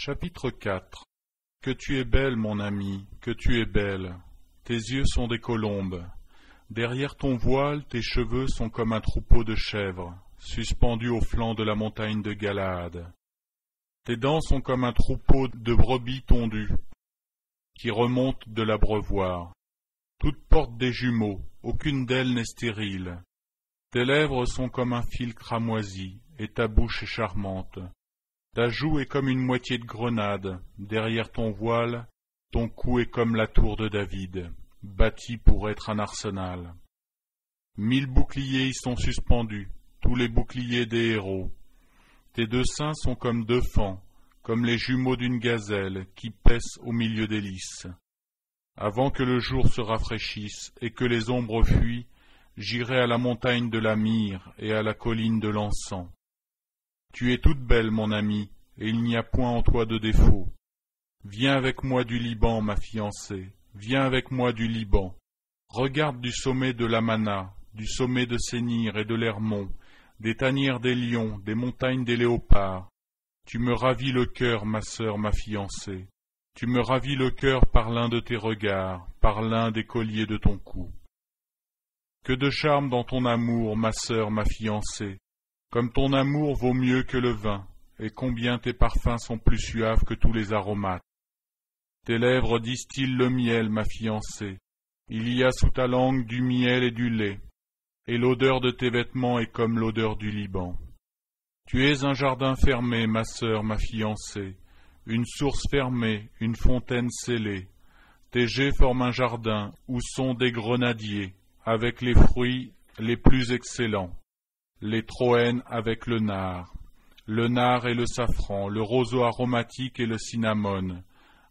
Chapitre 4. Que tu es belle, mon ami, que tu es belle. Tes yeux sont des colombes. Derrière ton voile, tes cheveux sont comme un troupeau de chèvres, suspendus au flanc de la montagne de Galaad. Tes dents sont comme un troupeau de brebis tondues, qui remontent de l'abreuvoir. Toutes portent des jumeaux, aucune d'elles n'est stérile. Tes lèvres sont comme un fil cramoisi, et ta bouche est charmante. Ta joue est comme une moitié de grenade, derrière ton voile, ton cou est comme la tour de David, bâtie pour être un arsenal. 1000 boucliers y sont suspendus, tous les boucliers des héros. Tes deux seins sont comme deux faons, comme les jumeaux d'une gazelle qui paissent au milieu des lys. Avant que le jour se rafraîchisse et que les ombres fuient, j'irai à la montagne de la myrrhe et à la colline de l'encens. Tu es toute belle, mon ami, et il n'y a point en toi de défaut. Viens avec moi du Liban, ma fiancée, viens avec moi du Liban. Regarde du sommet de l'Amana, du sommet de Sénir et de l'Hermon, des tanières des lions, des montagnes des léopards. Tu me ravis le cœur, ma sœur, ma fiancée. Tu me ravis le cœur par l'un de tes regards, par l'un des colliers de ton cou. Que de charme dans ton amour, ma sœur, ma fiancée. Comme ton amour vaut mieux que le vin, et combien tes parfums sont plus suaves que tous les aromates. Tes lèvres distillent le miel, ma fiancée. Il y a sous ta langue du miel et du lait, et l'odeur de tes vêtements est comme l'odeur du Liban. Tu es un jardin fermé, ma sœur, ma fiancée, une source fermée, une fontaine scellée. Tes jets forment un jardin où sont des grenadiers, avec les fruits les plus excellents. Les troènes avec le nard et le safran, le roseau aromatique et le cinnamone,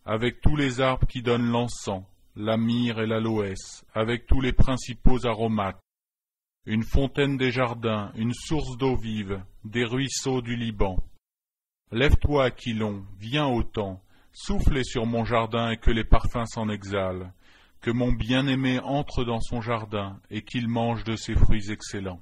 avec tous les arbres qui donnent l'encens, la myrrhe et l'aloès, avec tous les principaux aromates. Une fontaine des jardins, une source d'eau vive, des ruisseaux du Liban. Lève-toi, Aquilon, viens au temps, soufflez sur mon jardin et que les parfums s'en exhalent, que mon bien-aimé entre dans son jardin et qu'il mange de ses fruits excellents.